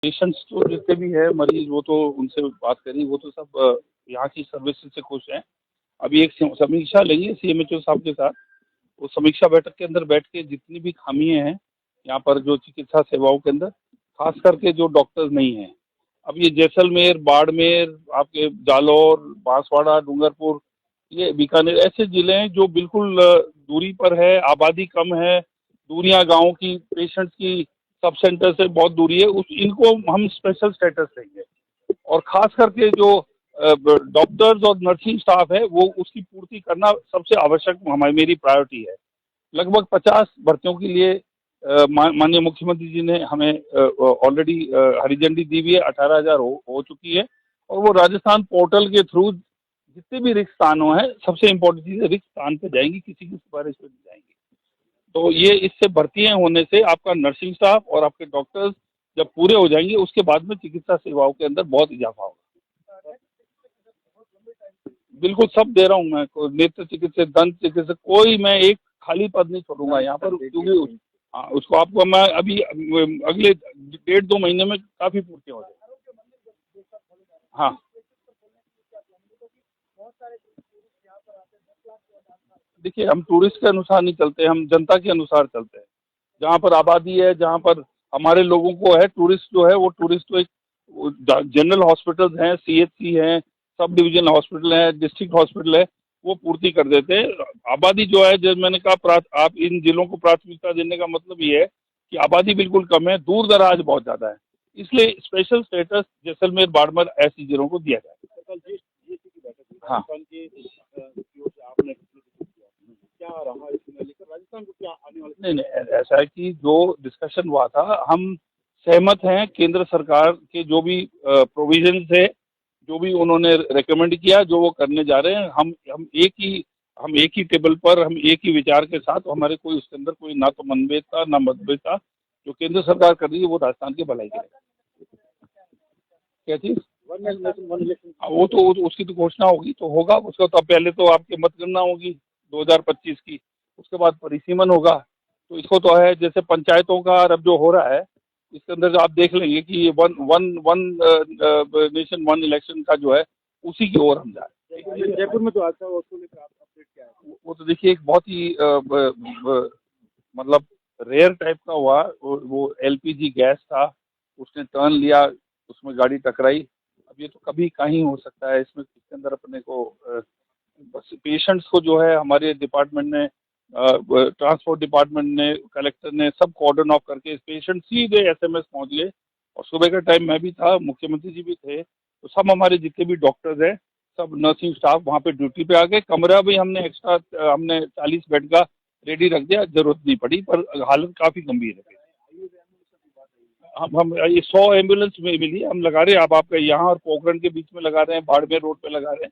Patients तो जितने भी है मरीज, वो तो उनसे बात करी, वो तो सब यहाँ की सर्विसेज से खुश हैं। अभी एक समीक्षा लेंगे सीएमएचओ साहब के साथ। वो समीक्षा बैठक के अंदर बैठ के जितनी भी खामियां हैं यहाँ पर जो चिकित्सा सेवाओं के अंदर, खास करके जो डॉक्टर्स नहीं हैं, अब ये जैसलमेर, बाड़मेर, आपके जालौर, बांसवाड़ा, डूंगरपुर, ये बीकानेर ऐसे जिले हैं जो बिल्कुल दूरी पर है, आबादी कम है, दूरियां गाँव की, पेशेंट्स की सब सेंटर से बहुत दूरी है, उस इनको हम स्पेशल स्टेटस देंगे। और खास करके जो डॉक्टर्स और नर्सिंग स्टाफ है वो उसकी पूर्ति करना सबसे आवश्यक हमारी मेरी प्रायोरिटी है। लगभग 50 भर्तियों के लिए माननीय मुख्यमंत्री जी ने हमें ऑलरेडी हरी झंडी दी हुई है, 18,000 हो चुकी है। और वो राजस्थान पोर्टल के थ्रू जितने भी रिक्त स्थानों हैं, सबसे इम्पोर्टेंट चीज़ है रिक्त स्थान पे जाएंगी, किसी की सिफारिश पे नहीं जाएंगी। तो ये इससे भर्तियां होने से आपका नर्सिंग स्टाफ और आपके डॉक्टर्स जब पूरे हो जाएंगे उसके बाद में चिकित्सा सेवाओं के अंदर बहुत इजाफा होगा। बिल्कुल सब दे रहा हूँ मैं, नेत्र चिकित्सक, दंत चिकित्सक, कोई मैं एक खाली पद नहीं छोड़ूंगा यहाँ पर, क्योंकि हाँ उसको आपको मैं अभी अगले 1.5-2 महीने में काफ़ी पूर्ति हो जाएगी। हाँ देखिए, हम टूरिस्ट के अनुसार नहीं चलते, हम जनता के अनुसार चलते हैं। जहाँ पर आबादी है, जहाँ पर हमारे लोगों को है, टूरिस्ट जो है वो टूरिस्ट तो एक जनरल हॉस्पिटल्स हैं, सीएचसी हैं, सब डिवीजन हॉस्पिटल है, डिस्ट्रिक्ट हॉस्पिटल है, वो पूर्ति कर देते हैं। आबादी जो है, जब मैंने कहा आप इन जिलों को प्राथमिकता देने का मतलब ये है कि आबादी बिल्कुल कम है, दूर दराज बहुत ज़्यादा है, इसलिए स्पेशल स्टेटस जैसलमेर, बाड़मेर ऐसी जिलों को दिया जाए। हाँ क्या रहा इसमें लेकर राजस्थान को क्या आने वाले? नहीं, ऐसा है कि जो डिस्कशन हुआ था, हम सहमत हैं केंद्र सरकार के जो भी प्रोविजंस है, जो भी उन्होंने रेकमेंड किया, जो वो करने जा रहे हैं, हम एक ही टेबल पर, हम एक ही विचार के साथ, हमारे कोई उसके अंदर कोई ना तो मनभेद था ना मतभेद था। जो केंद्र सरकार कर रही है वो राजस्थान की भलाई करेगी। क्या चीज? वो तो उसकी तो घोषणा होगी तो होगा, उसका तो पहले तो आपकी मतगणना होगी 2025 की, उसके बाद परिसीमन होगा। तो इसको तो है जैसे पंचायतों का अब जो हो रहा है, इसके अंदर जो आप देख लेंगे कि ये वन नेशन वन इलेक्शन का जो है उसी की ओर हम जा रहे हैं। जयपुर में तो आज का उसको लेकर अपडेट क्या है? वो तो देखिए एक बहुत ही मतलब रेयर टाइप का हुआ, वो एलपीजी गैस था, उसने टर्न लिया, उसमें गाड़ी टकराई। अब ये तो कभी कहीं हो सकता है, इसमें इसके अंदर अपने को बस पेशेंट्स को जो है हमारे डिपार्टमेंट ने, ट्रांसपोर्ट डिपार्टमेंट ने, कलेक्टर ने सब कॉर्डन ऑफ करके पेशेंट सीधे एसएमएस पहुंच गए। और सुबह का टाइम मैं भी था, मुख्यमंत्री जी भी थे, तो सब हमारे जितने भी डॉक्टर्स हैं, सब नर्सिंग स्टाफ वहाँ पे ड्यूटी पे आ गए। कमरा भी हमने एक्स्ट्रा, हमने 40 बेड का रेडी रख दिया, जरूरत नहीं पड़ी, पर हालत काफ़ी गंभीर है। हम ये 100 एम्बुलेंस में मिली, हम लगा रहे हैं। अब आपका यहाँ और पोखरण के बीच में लगा रहे हैं, बाड़मेर रोड पे लगा रहे हैं,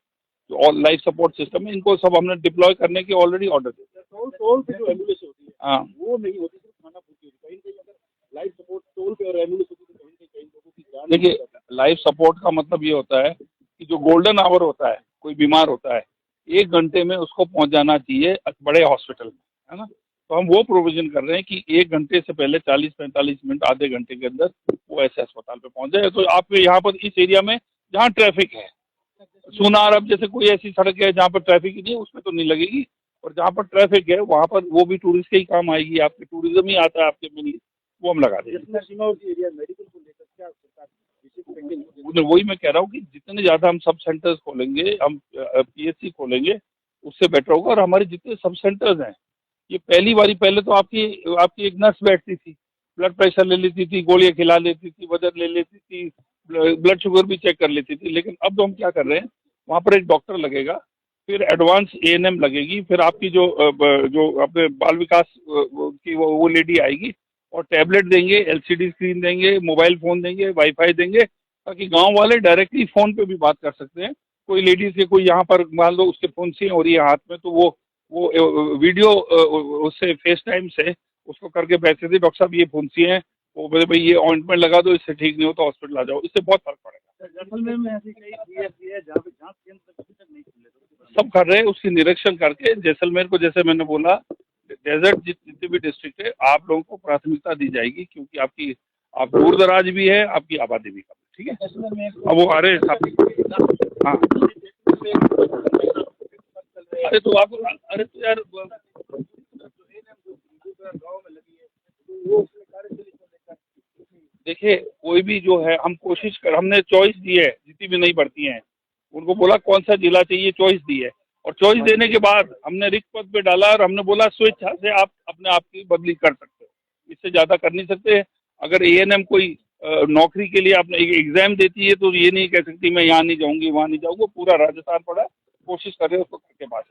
जो और लाइफ सपोर्ट सिस्टम है, इनको सब हमने डिप्लॉय करने के ऑलरेडी ऑर्डर दिए। टोल पे जो एम्बुलेंस होती है, हाँ, वो नहीं होती, सिर्फ खाना पूर्ति होती है। कहीं अगर लाइफ सपोर्ट टोल पे और एम्बुलेंस होती है तो कहीं लोगों की जान। देखिए, लाइफ सपोर्ट का मतलब ये होता है कि जो गोल्डन आवर होता है, कोई बीमार होता है, 1 घंटे में उसको पहुंच जाना चाहिए बड़े हॉस्पिटल में, है ना। तो हम वो प्रोविजन कर रहे हैं कि 1 घंटे से पहले 40-45 मिनट, आधे घंटे के अंदर वो ऐसे अस्पताल पे पहुंच जाए। तो आपके यहाँ पर इस एरिया में जहाँ ट्रैफिक है, सोनार, अब जैसे कोई ऐसी सड़क है जहाँ पर ट्रैफिक ही नहीं है, उसमें तो नहीं लगेगी, और जहाँ पर ट्रैफिक है वहाँ पर वो भी टूरिस्ट के ही काम आएगी, आपके टूरिज्म ही आता है आपके में, वो हम लगा देंगे। वही मैं कह रहा हूँ कि जितने ज़्यादा हम सब सेंटर्स खोलेंगे, हम पीएचसी खोलेंगे, उससे बेटर होगा। और हमारे जितने सब सेंटर्स हैं, ये पहले तो आपकी एक नर्स बैठती थी, ब्लड प्रेशर ले लेती थी, गोलियां खिला लेती थी, वजन ले लेती थी, ब्लड शुगर भी चेक कर लेती थी। लेकिन अब तो हम क्या कर रहे हैं, वहाँ पर एक डॉक्टर लगेगा, फिर एडवांस एएनएम लगेगी, फिर आपकी जो अपने बाल विकास की वो लेडी आएगी और टैबलेट देंगे, एलसीडी स्क्रीन देंगे, मोबाइल फ़ोन देंगे, वाईफाई देंगे, ताकि गांव वाले डायरेक्टली फ़ोन पे भी बात कर सकते हैं। कोई लेडीज़ के कोई यहाँ पर मान लो उसके फुंसी हो रही है हाथ में, तो वो वीडियो उससे फेस टाइम से उसको करके पैसे दे, डॉक्टर साहब ये फुंसी है, वो बोले भाई ये ऑइंटमेंट लगा दो, इससे ठीक नहीं हो तो हॉस्पिटल आ जाओ, इससे बहुत फर्क पड़ेगा। जैसलमेर में ऐसी कई पीएचसी है जहाँ पे जांच केंद्र अभी तक नहीं खुले, सब कर रहे हैं उसकी निरीक्षण करके। जैसलमेर को, जैसे मैंने बोला, डेजर्ट जितनी भी डिस्ट्रिक्ट है, आप लोगों को प्राथमिकता दी जाएगी, क्योंकि आपकी आप दूर दराज भी है, आपकी आबादी भी कम है, ठीक है। अब वो आ रहे साहब। हाँ, अरे तो आप, अरे तो यार देखिए, कोई भी जो है, हम कोशिश कर, हमने चॉइस दी है जितनी भी नई भर्ती हैं, उनको बोला कौन सा जिला चाहिए, चॉइस दी है, और चॉइस देने के बाद हमने रिक्त पद पे डाला और हमने बोला स्वेच्छा से आप अपने आप की बदली कर सकते हो, इससे ज़्यादा कर नहीं सकते। अगर एएनएम कोई नौकरी के लिए आपने एक एग्जाम देती है तो ये नहीं कह सकती मैं यहाँ नहीं जाऊँगी, वहाँ नहीं जाऊँगा, पूरा राजस्थान पड़ा, कोशिश कर रहे हो उसको करके बात